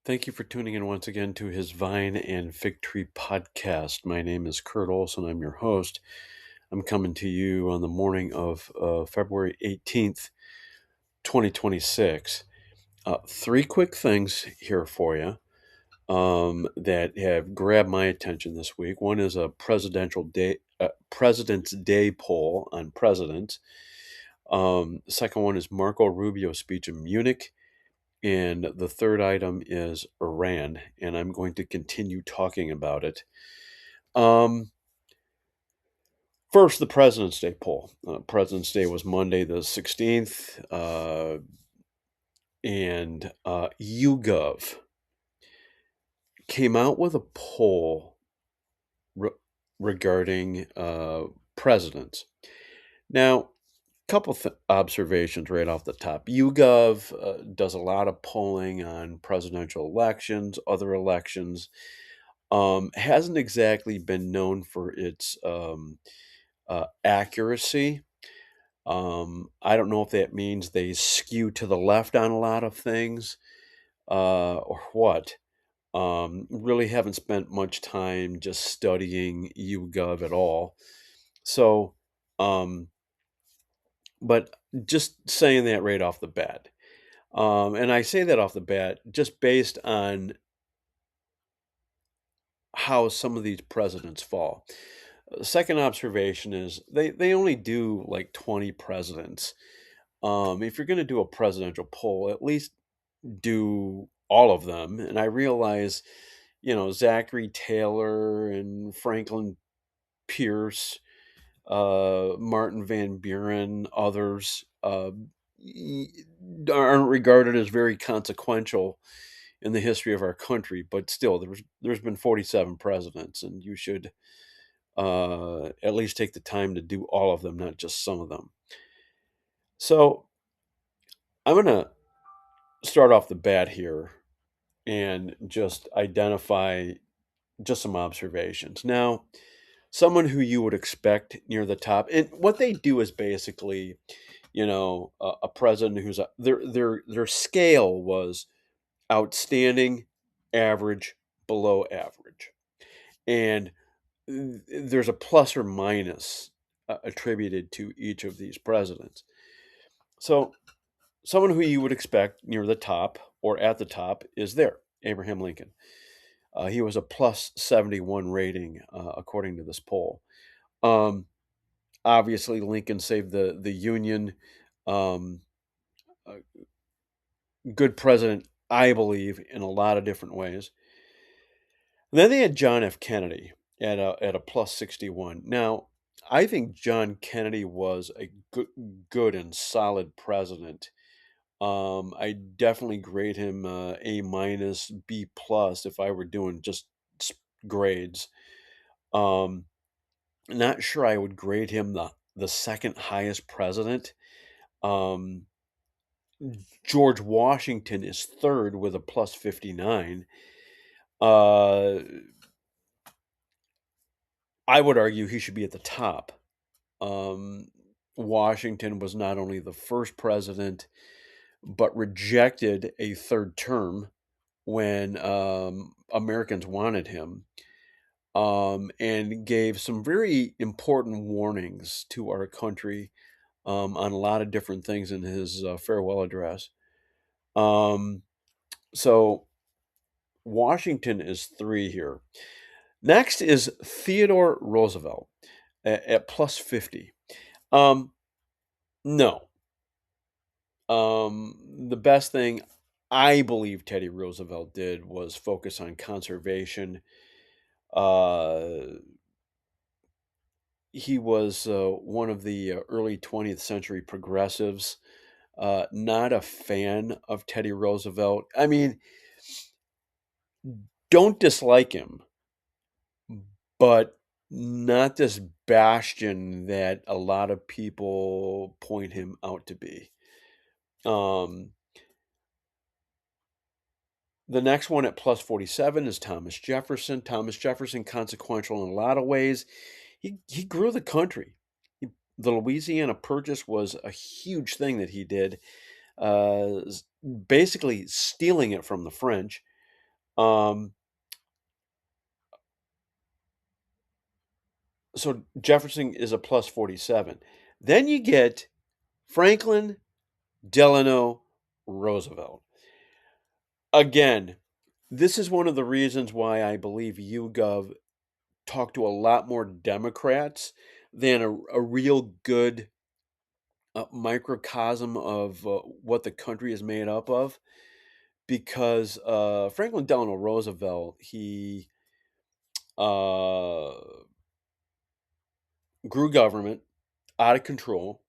Thank you for tuning in once again to his Vine and Fig Tree podcast. My name is Kurt Olson. I'm your host. I'm coming to you on the morning of February 18th, 2026. Three quick things here for you that have grabbed my attention this week. One is a President's Day poll on presidents. The second one is Marco Rubio's speech in Munich. And the third item is Iran, and I'm going to continue talking about it. Um, First, the President's Day poll. President's Day was Monday the 16th, and YouGov came out with a poll re- regarding presidents. Now, couple observations right off the top. YouGov does a lot of polling on presidential elections, other elections. Hasn't exactly been known for its accuracy. I don't know if that means they skew to the left on a lot of things or what. Really haven't spent much time just studying YouGov at all. So, um, but just saying that right off the bat. And I say that off the bat just based on how some of these presidents fall. The second observation is they only do like 20 presidents. If you're going to do a presidential poll, at least do all of them. And I realize, Zachary Taylor and Franklin Pierce, Martin Van Buren, others aren't regarded as very consequential in the history of our country. But still, there's been 47 presidents, and you should at least take the time to do all of them, not just some of them. So I'm going to start off the bat here and just identify just some observations. Now, someone who you would expect near the top, and what they do is basically, a president who's their scale was outstanding, average, below average, and there's a plus or minus attributed to each of these presidents. So, someone who you would expect near the top or at the top is there, Abraham Lincoln. He was a plus 71 rating, according to this poll. Um, Obviously, Lincoln saved the Union. Um, a good president, I believe, in a lot of different ways. And then they had John F. Kennedy at a plus 61. Now, I think John Kennedy was a good and solid president. I definitely grade him A minus, B plus if I were doing just grades. Um, Not sure I would grade him the second highest president. Um, George Washington is third with a plus 59. Uh, I would argue he should be at the top. Um, Washington was not only the first president, but rejected a third term when Americans wanted him, and gave some very important warnings to our country on a lot of different things in his farewell address. Um, so Washington is three here. Next is Theodore Roosevelt at plus 50. Um, no. The best thing I believe Teddy Roosevelt did was focus on conservation. Uh, he was one of the early 20th century progressives. Not a fan of Teddy Roosevelt. I mean, don't dislike him, but not this bastion that a lot of people point him out to be. Um, the next one at plus 47 is Thomas Jefferson. Thomas Jefferson, consequential in a lot of ways. He grew the country. The Louisiana Purchase was a huge thing that he did, uh, basically stealing it from the French. Um, so Jefferson is a plus 47. Then you get Franklin Delano Roosevelt. Again, this is one of the reasons why I believe YouGov talked to a lot more Democrats than a real good microcosm of what the country is made up of. Because Franklin Delano Roosevelt, he uh, grew government out of control,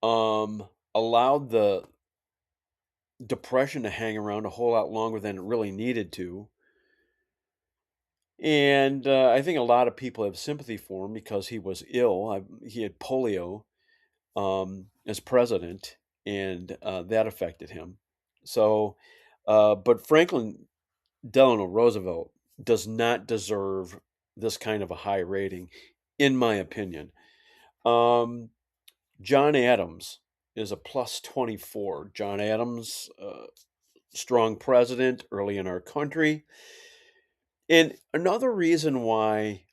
allowed the depression to hang around a whole lot longer than it really needed to. And I think a lot of people have sympathy for him because he was ill. He had polio as president, and that affected him. So, but Franklin Delano Roosevelt does not deserve this kind of a high rating, in my opinion. Um, John Adams is a plus 24. John Adams, strong president early in our country. And another reason why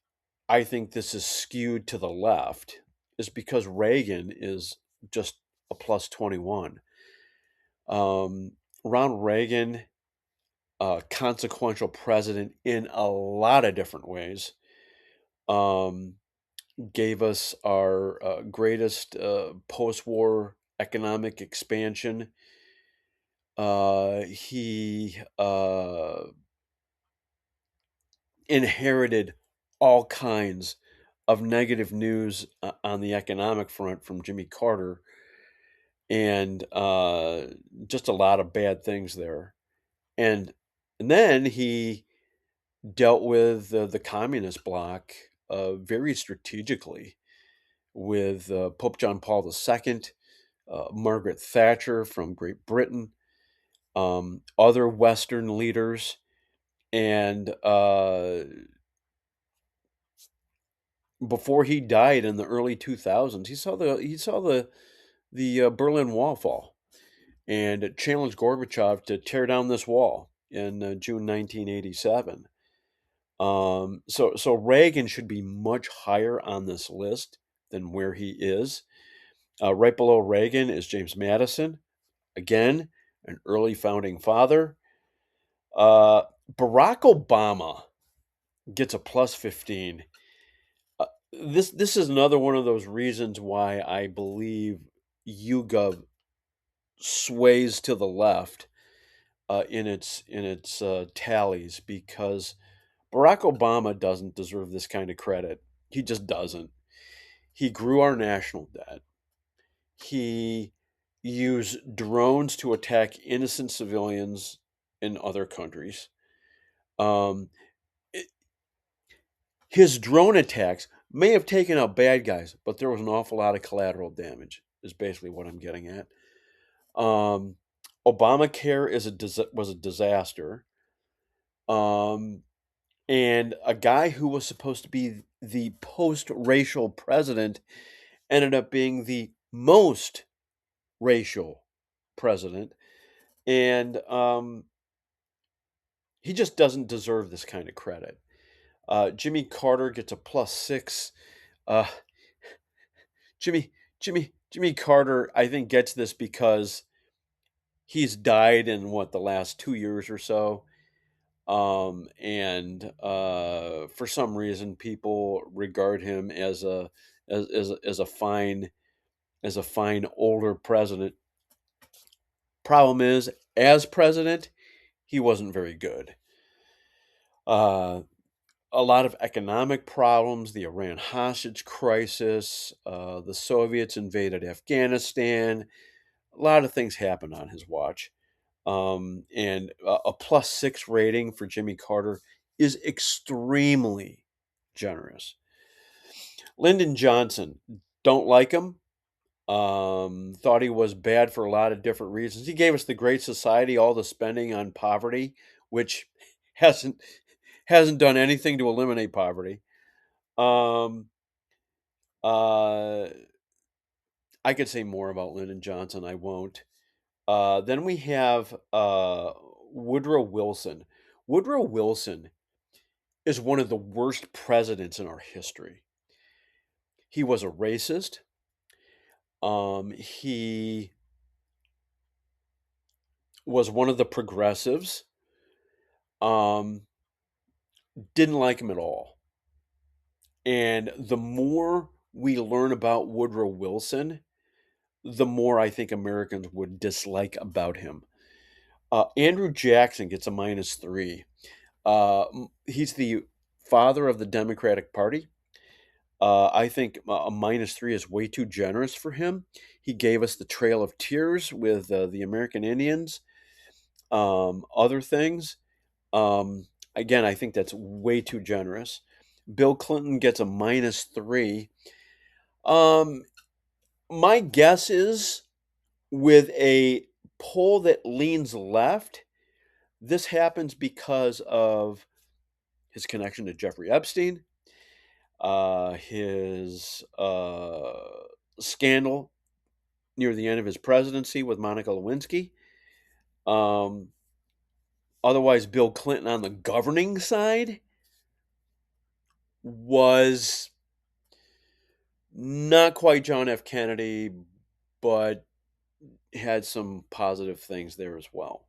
I think this is skewed to the left is because Reagan is just a plus 21. Um, Ronald Reagan, consequential president in a lot of different ways, um, gave us our greatest post war economic expansion. He inherited all kinds of negative news on the economic front from Jimmy Carter, and just a lot of bad things there. And and then he dealt with the communist bloc very strategically with Pope John Paul II, Margaret Thatcher from Great Britain, other Western leaders, and before he died in the early 2000s, he saw the Berlin Wall fall, and it challenged Gorbachev to tear down this wall in June 1987. So Reagan should be much higher on this list than where he is. Right below Reagan is James Madison, again an early founding father. Uh, Barack Obama gets a plus 15. This is another one of those reasons why I believe YouGov sways to the left in its tallies, because Barack Obama doesn't deserve this kind of credit. He just doesn't. He grew our national debt. He used drones to attack innocent civilians in other countries. Um, it- his drone attacks may have taken out bad guys, but there was an awful lot of collateral damage, is basically what I'm getting at. Um, Obamacare was a disaster. Um, and a guy who was supposed to be the post-racial president ended up being the most racial president, and he just doesn't deserve this kind of credit. Jimmy Carter gets a plus 6. Uh, Jimmy Carter, I think, gets this because he's died in the last 2 years or so. And for some reason, people regard him as a fine older president. Problem is, as president, he wasn't very good. Uh, a lot of economic problems, the Iran hostage crisis, the Soviets invaded Afghanistan. A lot of things happened on his watch. And a plus 6 rating for Jimmy Carter is extremely generous. Lyndon Johnson, don't like him. Thought he was bad for a lot of different reasons. He gave us the Great Society, all the spending on poverty, which hasn't hasn't done anything to eliminate poverty. Um, uh, I could say more about Lyndon Johnson. I won't. Then we have Woodrow Wilson. Woodrow Wilson is one of the worst presidents in our history. He was a racist. He was one of the progressives. Um, didn't like him at all. And the more we learn about Woodrow Wilson, the more I think Americans would dislike about him. Andrew Jackson gets a -3. He's the father of the Democratic Party. I think a -3 is way too generous for him. He gave us the Trail of Tears with the American Indians, other things. Um, Again, I think that's way too generous. Bill Clinton gets a -3. Um, my guess is with a poll that leans left, this happens because of his connection to Jeffrey Epstein, his scandal near the end of his presidency with Monica Lewinsky. Um, Otherwise, Bill Clinton on the governing side was not quite John F. Kennedy, but had some positive things there as well.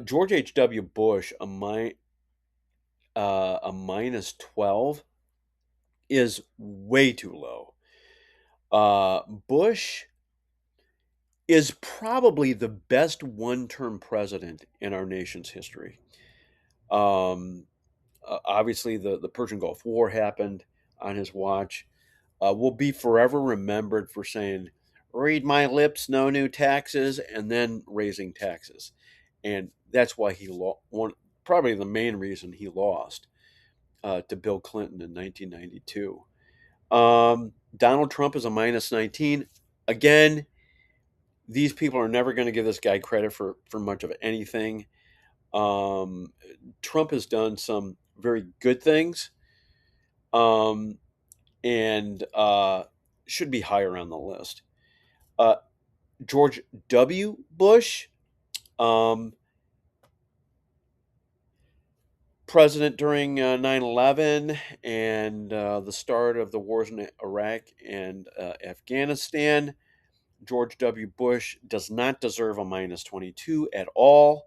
George H.W. Bush, a -12, is way too low. Bush is probably the best one-term president in our nation's history. Um, Obviously, the Persian Gulf War happened on his watch. Will be forever remembered for saying, "Read my lips, no new taxes," and then raising taxes, and that's why he won. Probably the main reason he lost to Bill Clinton in 1992. Donald Trump is a -19. Again, these people are never going to give this guy credit for much of anything. Um, Trump has done some very good things, um, and should be higher on the list. Uh, George W. Bush, um, president during 9/11 and the start of the wars in Iraq and Afghanistan. George W. Bush does not deserve a -22 at all.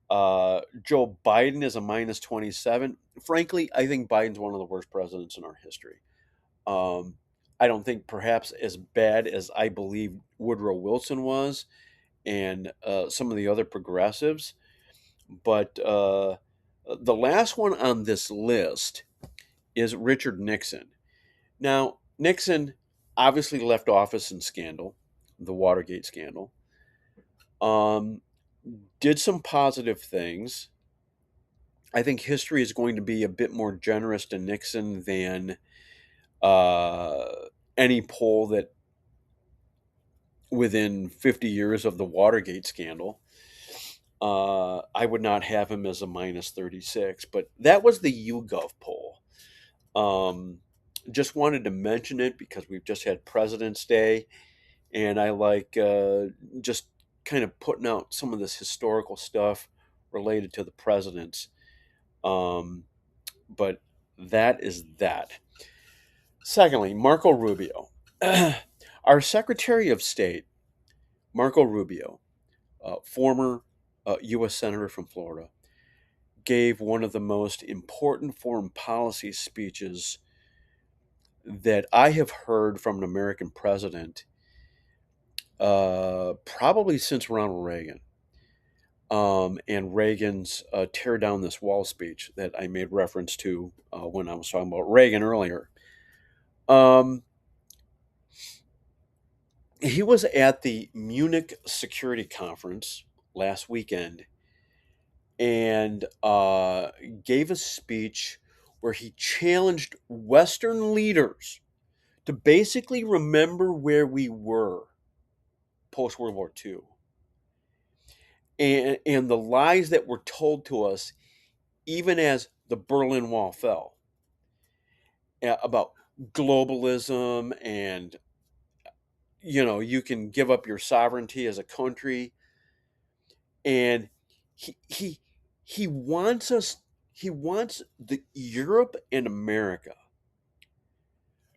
Joe Biden is a -27. Frankly, I think Biden's one of the worst presidents in our history. Um, I don't think perhaps as bad as I believe Woodrow Wilson was and some of the other progressives. But the last one on this list is Richard Nixon. Now, Nixon obviously left office in scandal, the Watergate scandal. Um, did some positive things. I think history is going to be a bit more generous to Nixon than uh, any poll that within 50 years of the Watergate scandal. I would not have him as a -36, but that was the YouGov poll. Um, just wanted to mention it because we've just had President's Day, and I like just kind of putting out some of this historical stuff related to the presidents. Um, but that is that. Secondly, Marco Rubio. Our Secretary of State, Marco Rubio, former U.S. Senator from Florida, gave one of the most important foreign policy speeches that I have heard from an American president probably since Ronald Reagan. And Reagan's tear down this wall speech that I made reference to when I was talking about Reagan earlier. Um, he was at the Munich Security Conference last weekend and gave a speech where he challenged Western leaders to basically remember where we were post World War II and the lies that were told to us, even as the Berlin Wall fell, about globalism and you can give up your sovereignty as a country. And he he wants us he wants the Europe and America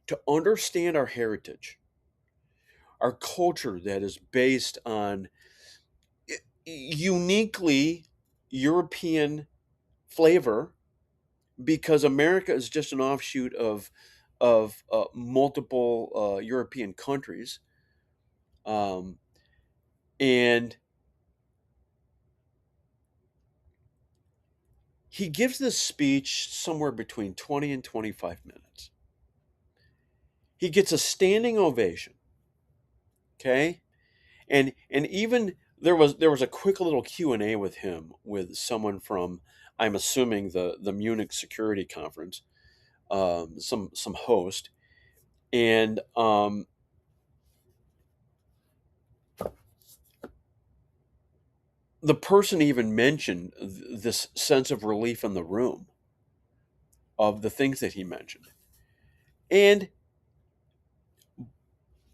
to understand our heritage, our culture that is based on uniquely European flavor, because America is just an offshoot of multiple European countries, um, and he gives this speech somewhere between 20 and 25 minutes. He gets a standing ovation, okay? And even there was a quick little Q&A with him with someone from, I'm assuming, the Munich Security Conference, some host, and the person even mentioned this sense of relief in the room of the things that he mentioned. And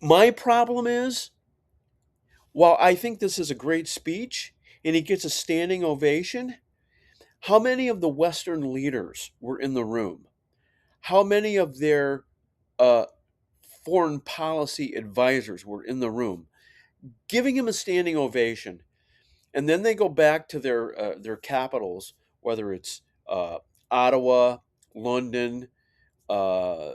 my problem is, while I think this is a great speech and he gets a standing ovation, how many of the Western leaders were in the room? How many of their uh, foreign policy advisors were in the room giving him a standing ovation? And then they go back to their capitals, whether it's Ottawa, London, uh,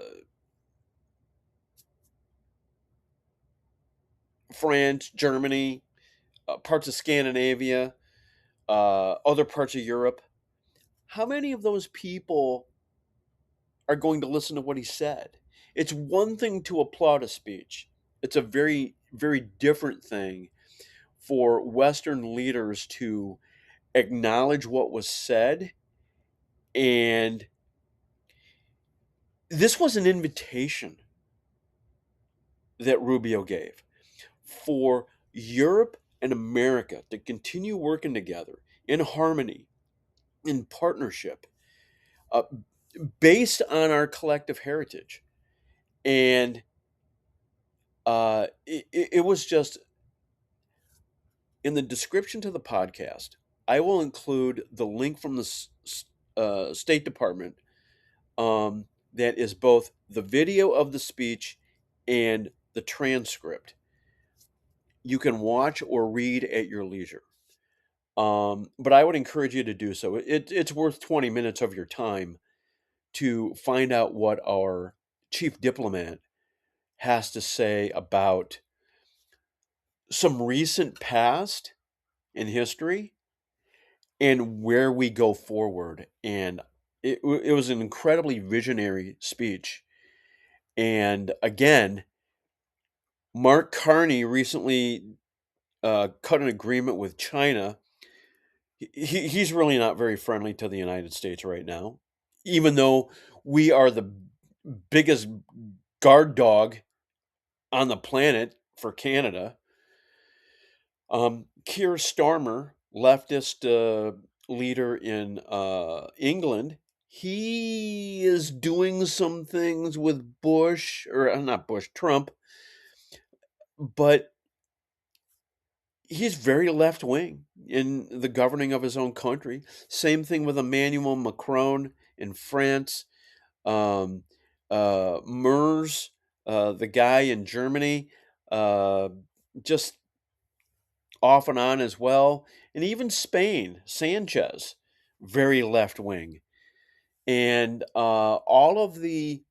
France, Germany, parts of Scandinavia, other parts of Europe. How many of those people are going to listen to what he said? It's one thing to applaud a speech. It's a very, very different thing for Western leaders to acknowledge what was said. And this was an invitation that Rubio gave for Europe and America to continue working together in harmony, in partnership, uh, based on our collective heritage. And it was just in the description to the podcast. I will include the link from the State Department, that is both the video of the speech and the transcript. You can watch or read at your leisure. But I would encourage you to do so. It's worth 20 minutes of your time to find out what our chief diplomat has to say about some recent past in history and where we go forward. And it was an incredibly visionary speech. And again, Mark Carney recently cut an agreement with China. He's really not very friendly to the United States right now, even though we are the biggest guard dog on the planet for Canada. Keir Starmer, leftist leader in England, he is doing some things with Bush, or not Bush, Trump, but he's very left wing in the governing of his own country. Same thing with Emmanuel Macron in France. Um, Mers, the guy in Germany, uh, just off and on as well. And even Spain, Sanchez, very left wing. And all of the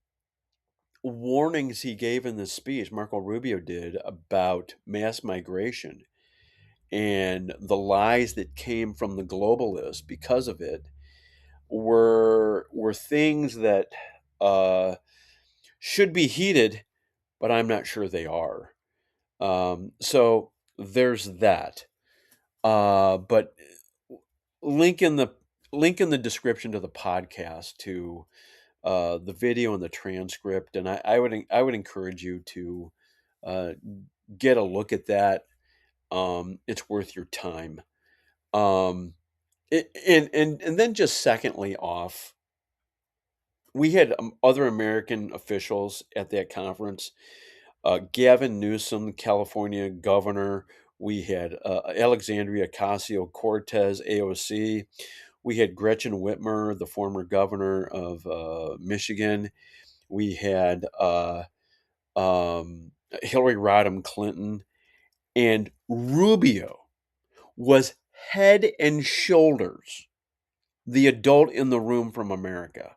warnings he gave in this speech, Marco Rubio did, about mass migration and the lies that came from the globalists because of it, were things that uh, should be heeded, but I'm not sure they are. So there's that. But link in the link in the description to the podcast to the video and the transcript, and I would encourage you to uh, get a look at that. It's worth your time. Um, and then just secondly off, we had other American officials at that conference. Gavin Newsom, California governor, We had Alexandria Ocasio-Cortez, AOC. We had Gretchen Whitmer, the former governor of Michigan. We had Hillary Rodham Clinton, and Rubio was head and shoulders the adult in the room from America.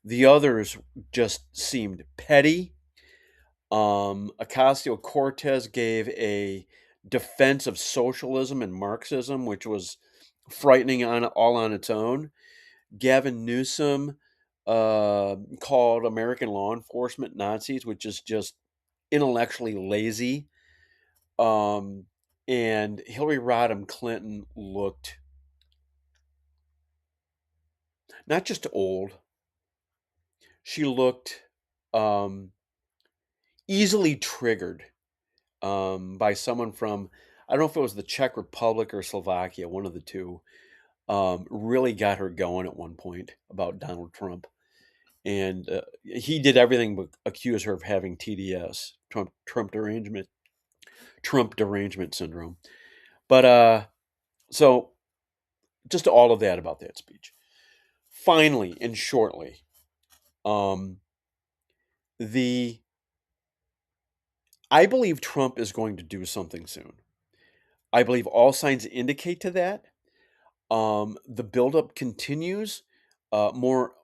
The others just seemed petty. Ocasio Cortez gave a defense of socialism and Marxism, which was frightening on all on its own. Gavin Newsom called American law enforcement Nazis, which is just intellectually lazy. And Hillary Rodham Clinton looked not just old, she looked um, easily triggered by someone from, I don't know if it was the Czech Republic or Slovakia, one of the two, really got her going at one point about Donald Trump. And he did everything but accuse her of having TDS, Trump derangement syndrome. But so just all of that about that speech. Finally and shortly, um, the I believe Trump is going to do something soon. I believe all signs indicate to that. The buildup continues. More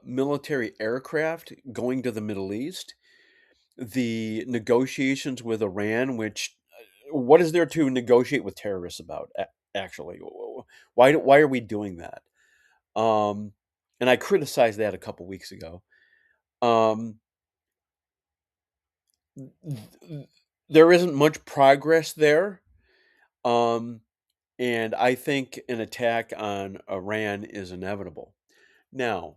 military aircraft going to the Middle East. The negotiations with Iran, which what is there to negotiate with terrorists about? Actually, why are we doing that? Um, and I criticized that a couple weeks ago. Um, there isn't much progress there. Um, and I think an attack on Iran is inevitable. Now,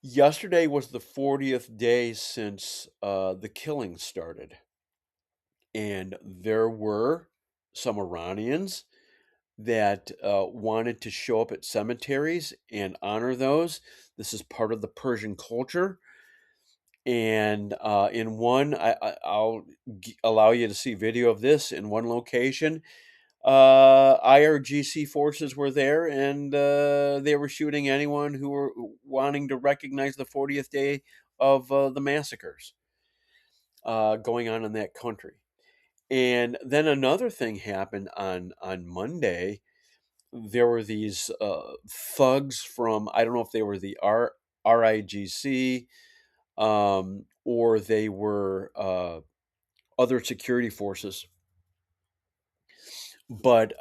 yesterday was the 40th day since the killing started, and there were some Iranians that wanted to show up at cemeteries and honor those. This is part of the Persian culture. And in one, I'll allow you to see video of this in one location. IRGC forces were there, and they were shooting anyone who were wanting to recognize the 40th day of the massacres going on in that country. And then another thing happened on Monday. There were these thugs from, I don't know if they were the RIGC, or they were other security forces, but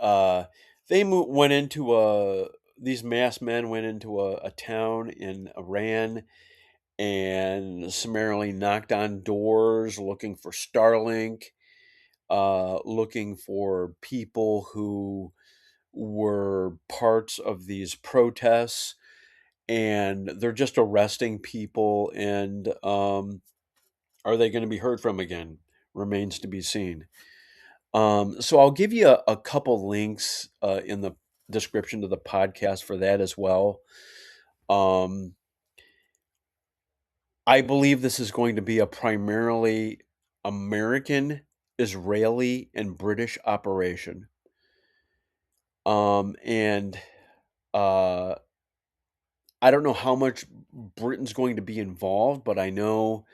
went into these masked men went into a town in Iran and summarily knocked on doors looking for Starlink, looking for people who were parts of these protests, and they're just arresting people. And are they going to be heard from again? Remains to be seen. So I'll give you a couple links in the description to the podcast for that as well. Um, I believe this is going to be a primarily American, Israeli, and British operation. And I don't know how much Britain's going to be involved, but I know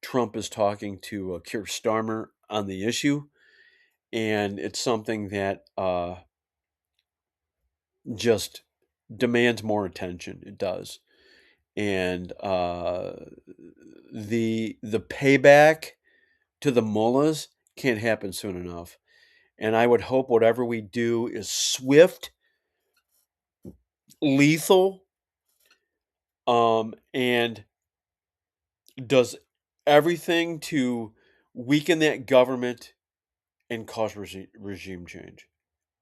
Trump is talking to Keir Starmer on the issue, and it's something that just demands more attention. It does, and the payback to the mullahs can't happen soon enough. And I would hope whatever we do is swift, lethal, and does everything to weaken that government and cause regime change,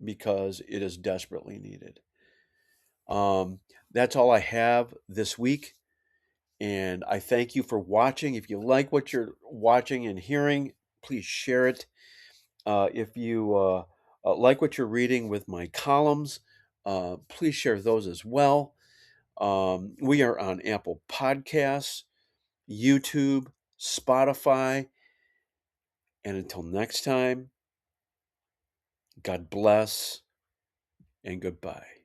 because it is desperately needed. Um, that's all I have this week, and I thank you for watching. If you like what you're watching and hearing, please share it. If you like what you're reading with my columns, please share those as well. We are on Apple Podcasts, YouTube, Spotify. And until next time, God bless and goodbye.